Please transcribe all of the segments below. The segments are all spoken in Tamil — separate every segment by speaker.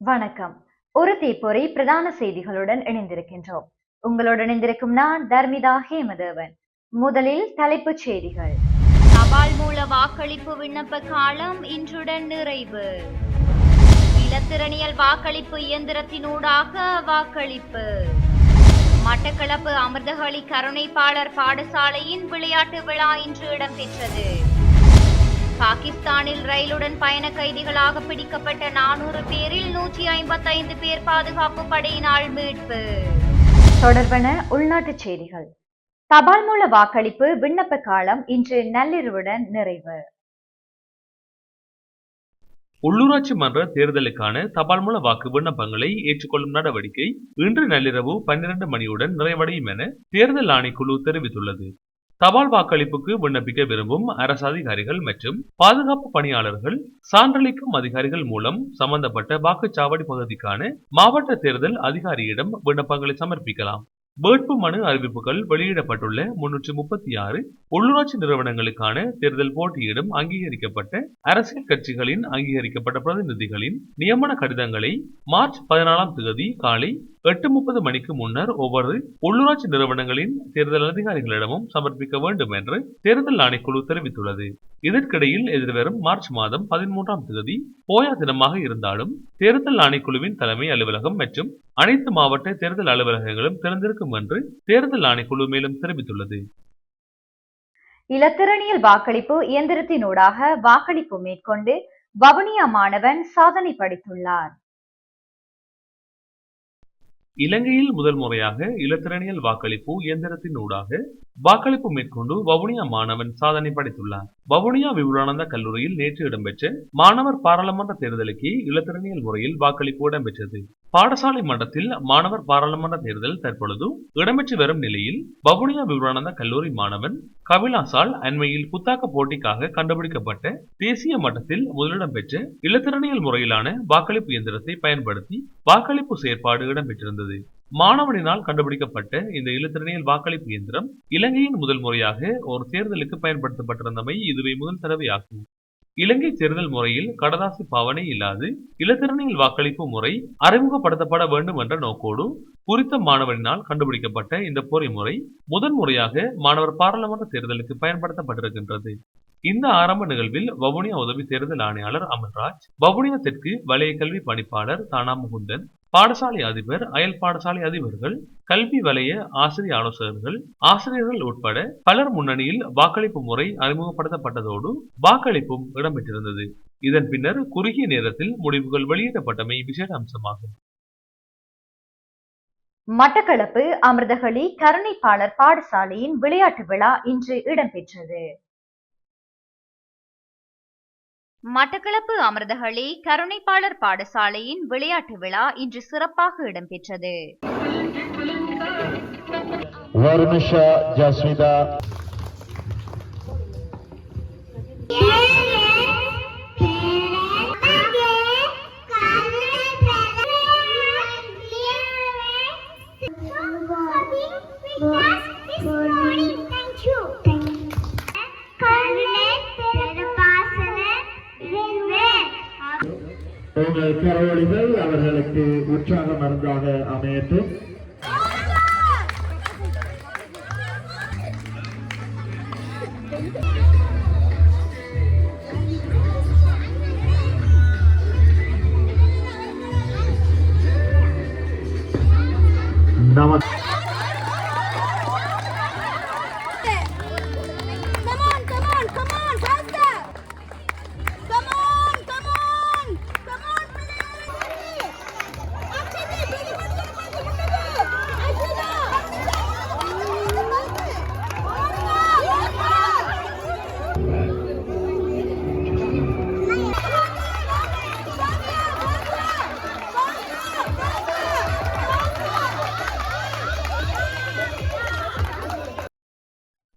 Speaker 1: வணக்கம். ஒரு தீப்பொறி பிரதான செய்திகளுடன் இணைந்திருக்கின்றோம். உங்களுடன் இணைந்திருக்கும் நான் தர்மிதா ஹேமதேவன். முதலில் தலைப்புச் செய்திகள்.
Speaker 2: தபால் மூல வாக்களிப்பு விண்ணப்ப காலம் இன்றுடன் நிறைவு. இலத்திரனியல் வாக்களிப்பு இயந்திரத்தினூடாக வாக்களிப்பு. மட்டக்களப்பு அமிர்தகளி கருணைப்பாளர் பாடசாலையின் விளையாட்டு விழா இன்று இடம்பெற்றது. பாகிஸ்தானில் ரயிலுடன் பயண கைதிகளாக பிடிக்கப்பட்ட 400 பேரில் 155 பேர் பாதுகாப்பு படையினால் மீட்பு.
Speaker 1: தொடர்பான உள்நாட்டுச் செய்திகள். தபால் மூல வாக்களிப்பு விண்ணப்ப காலம் இன்று நள்ளிரவுடன் நிறைவு.
Speaker 3: உள்ளூராட்சி மன்ற தேர்தலுக்கான தபால் மூல வாக்கு விண்ணப்பங்களை ஏற்றுக்கொள்ளும் நடவடிக்கை இன்று நள்ளிரவு 12 மணியுடன் நிறைவடையும் என தேர்தல் ஆணைக்குழு தெரிவித்துள்ளது. தபால் வாக்களிப்புக்கு விண்ணப்பிக்க விரும்பும் அரசு அதிகாரிகள் மற்றும் பாதுகாப்பு பணியாளர்கள் சான்றளிக்கும் அதிகாரிகள் மூலம் சம்பந்தப்பட்ட வாக்குச்சாவடி பகுதிக்கான மாவட்ட தேர்தல் அதிகாரியிடம் விண்ணப்பங்களை சமர்ப்பிக்கலாம். வேட்பு மனு அறிவிப்புகள் வெளியிடப்பட்டுள்ள 336 உள்ளூராட்சி நிறுவனங்களுக்கான தேர்தல் போட்டியிடும் அங்கீகரிக்கப்பட்ட அரசியல் கட்சிகளின் அங்கீகரிக்கப்பட்ட பிரதிநிதிகளின் நியமன கடிதங்களை மார்ச் 14ஆம் தேதி காலை 8:30 மணிக்கு முன்னர் ஒவ்வொரு உள்ளூராட்சி நிறுவனங்களின் தேர்தல் அதிகாரிகளிடமும் சமர்ப்பிக்க வேண்டும் என்று தேர்தல் ஆணைக்குழு தெரிவித்துள்ளது. இதற்கிடையில் எதிர்வரும் மார்ச் மாதம் 13ஆம் தேதி போயா தினமாக இருந்தாலும் தேர்தல் ஆணைக்குழுவின் தலைமை அலுவலகம் மற்றும் அனைத்து மாவட்ட தேர்தல் அலுவலகங்களும் திறந்திருக்கும் என்று தேர்தல் ஆணைக்குழு மேலும் தெரிவித்துள்ளது.
Speaker 1: இலத்திரனியல் வாக்களிப்பு இயந்திரத்தினூடாக வாக்களிப்பு மேற்கொண்டு வவுனியா மாணவன் சாதனை படைத்துள்ளார்.
Speaker 3: இலங்கையில் முதல் முறையாக இலத்திரனியல் வாக்களிப்பு இயந்திரத்தினூடாக வாக்களிப்பு மேற்கொண்டு வவுனியா மாணவன் சாதனை படைத்துள்ளார். வவுனியா விவேகானந்தா கல்லூரியில் நேற்று இடம்பெற்ற மாணவர் பாராளுமன்ற தேர்தலுக்கு இலத்திரனியல் முறையில் வாக்களிப்பு இடம்பெற்றது. பாடசாலை மன்றத்தில் மாணவர் பாராளுமன்ற தேர்தல் தற்பொழுது இடம்பெற்று வரும் நிலையில் வவுனியா விவேகானந்தா கல்லூரி மாணவன் கபிலாசால் அண்மையில் புத்தாக்க போட்டிக்காக கண்டுபிடிக்கப்பட்ட தேசிய மட்டத்தில் முதலிடம் பெற்ற இலத்திரனியல் முறையிலான வாக்களிப்பு இயந்திரத்தை பயன்படுத்தி வாக்களிப்பு செயற்பாடு இடம்பெற்றிருந்தது. மாணவனினால் கண்டுபிடிக்கப்பட்ட இந்த இலத்திரனியல் வாக்களிப்பு இயந்திரம் இலங்கையின் முதல் முறையாக ஒரு தேர்தலுக்கு பயன்படுத்தப்பட்டிருந்தமை இதுவே முதல் தடவையாகும். இலங்கை தேர்தல் முறையில் கடதாசி பாவனை இல்லாது இலத்திரனியல் வாக்களிப்பு முறை அறிமுகப்படுத்தப்பட வேண்டும் என்ற நோக்கோடு குறித்த மாணவனினால் கண்டுபிடிக்கப்பட்ட இந்த பொறிமுறை முதன் முறையாக மாணவர் பாராளுமன்ற தேர்தலுக்கு பயன்படுத்தப்பட்டிருக்கின்றது. இந்த ஆரம்ப நிகழ்வில் வவுனியா உதவி தேர்தல் ஆணையாளர் அமல்ராஜ், வவுனியா தெற்கு வலய கல்வி பணிப்பாளர் தானா முகுந்தன், பாடசாலை அதிபர், அயல் பாடசாலை அதிபர்கள், கல்வி வலய ஆசிரிய ஆலோசகர்கள், ஆசிரியர்கள் உட்பட பலர் முன்னணியில் வாக்களிப்பு முறை அறிமுகப்படுத்தப்பட்டதோடு வாக்களிப்பும் இடம்பெற்றிருந்தது. இதன் பின்னர் குறுகிய நேரத்தில் முடிவுகள் வெளியிடப்பட்டமை விசேட அம்சமாகும்.
Speaker 1: மட்டக்களப்பு அமிர்தகளி கருணைப்பாளர் பாடசாலையின் விளையாட்டு விழா இன்று இடம்பெற்றது.
Speaker 2: மட்டக்களப்பு அமிர்தகளி கருணைப்பாளர் பாடசாலையின் விளையாட்டு விழா இன்று சிறப்பாக இடம்பெற்றது.
Speaker 4: உங்கள் கரவொலிகள் அவர்களுக்கு உற்சாக மருந்தாக அமையட்டும். நமஸ்காரம்.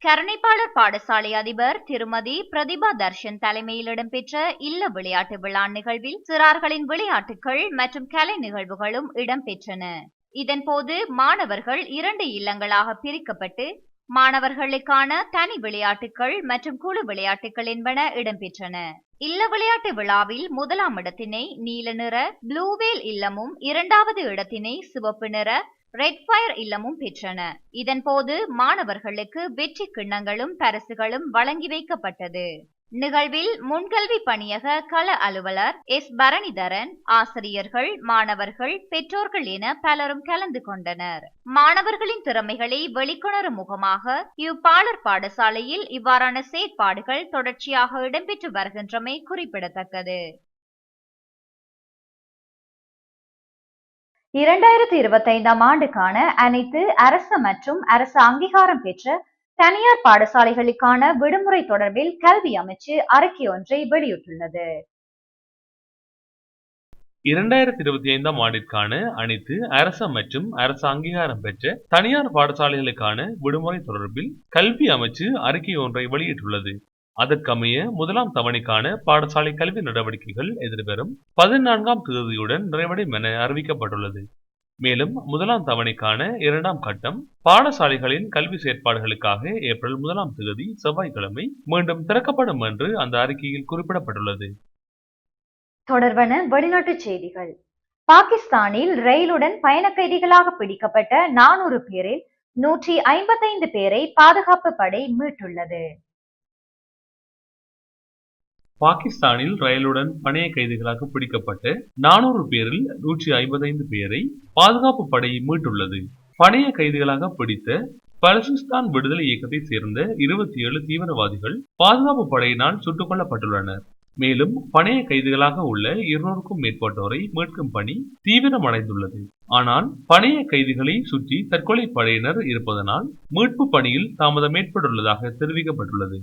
Speaker 2: கருணைப்பாளர் பாடசாலை அதிபர் திருமதி பிரதிபா தர்ஷன் தலைமையில் இடம்பெற்ற இல்ல விளையாட்டு விழா நிகழ்வில் சிறார்களின் விளையாட்டுகள் மற்றும் கலை நிகழ்வுகளும் இடம்பெற்றன. இதன்போது மாணவர்கள் 2 இல்லங்களாக பிரிக்கப்பட்டு மாணவர்களுக்கான தனி விளையாட்டுகள் மற்றும் குழு விளையாட்டுகள் என்பன இடம்பெற்றன. இல்ல விளையாட்டு விழாவில் முதலாம் இடத்தினை நீல நிற ப்ளூவேல் இல்லமும், இரண்டாவது இடத்தினை சிவப்பு நிற ரெட் ஃபயர் இல்லமும் பெற்றன. இதன் போது மாணவர்களுக்கு வெற்றி கிண்ணங்களும் பரிசுகளும் வழங்கி வைக்கப்பட்டது. நிகழ்வில் முன்கல்வி பணியக கள அலுவலர் எஸ் பரணிதரன், ஆசிரியர்கள், மாணவர்கள், பெற்றோர்கள் என பலரும் கலந்து கொண்டனர். மாணவர்களின் திறமைகளை வெளிக்கொணரும் முகமாக இவ்பாலர் பாடசாலையில் இவ்வாறான செயற்பாடுகள் தொடர்ச்சியாக இடம்பெற்று வருகின்றமை குறிப்பிடத்தக்கது.
Speaker 1: 2025ஆம் ஆண்டுக்கான அனைத்து அரசு மற்றும் அரசு அங்கீகாரம் பெற்ற தனியார் பாடசாலைகளுக்கான விடுமுறை தொடர்பில் கல்வி அமைச்சு அறிக்கை ஒன்றை வெளியிட்டுள்ளது.
Speaker 3: 2025ஆம் ஆண்டிற்கான அனைத்து அரசு மற்றும் அரசு அங்கீகாரம் பெற்ற தனியார் பாடசாலைகளுக்கான விடுமுறை தொடர்பில் கல்வி அமைச்சு அறிக்கை ஒன்றை வெளியிட்டுள்ளது. அதற்கமைய முதலாம் தவணைக்கான பாடசாலை கல்வி நடவடிக்கைகள் எதிர்வரும் 14ஆம் தேதியுடன் நிறைவடையும் என அறிவிக்கப்பட்டுள்ளது. மேலும் முதலாம் தவணைக்கான 2ஆம் கட்டம் பாடசாலைகளின் கல்வி செயற்பாடுகளுக்காக ஏப்ரல் 1ஆம் தேதி செவ்வாய்க்கிழமை மீண்டும் திறக்கப்படும் என்று அந்த அறிக்கையில் குறிப்பிடப்பட்டுள்ளது.
Speaker 1: தொடர்பான வெளிநாட்டு செய்திகள். பாகிஸ்தானில் ரயிலுடன் பயண கைதிகளாக பிடிக்கப்பட்ட 400 பேரில் 155 பேரை பாதுகாப்பு படை மீட்டுள்ளது.
Speaker 3: பாகிஸ்தானில் ரயிலுடன் பணைய கைதிகளாக பிடிக்கப்பட்ட 400 பேரில் 155 பேரை பாதுகாப்பு படை மீட்டுள்ளது. பணைய கைதிகளாக பிடித்த பலுசிஸ்தான் விடுதலை இயக்கத்தை சேர்ந்த 27 தீவிரவாதிகள் பாதுகாப்பு படையினால் சுட்டுக் கொல்லப்பட்டுள்ளனர். மேலும் பணைய கைதிகளாக உள்ள 200க்கும் மேற்பட்டோரை மீட்கும் பணி தீவிரமடைந்துள்ளது. ஆனால் பணைய கைதிகளை சுற்றி தற்கொலை படையினர் இருப்பதனால் மீட்பு பணியில் தாமதம் ஏற்பட்டுள்ளதாக தெரிவிக்கப்பட்டுள்ளது.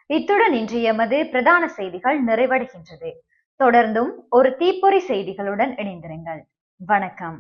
Speaker 1: இத்துடன் இன்றைய எமது பிரதான செய்திகள் நிறைவடைகின்றது. தொடர்ந்தும் ஒரு தீப்பொறி செய்திகளுடன் இணைந்திருங்கள். வணக்கம்.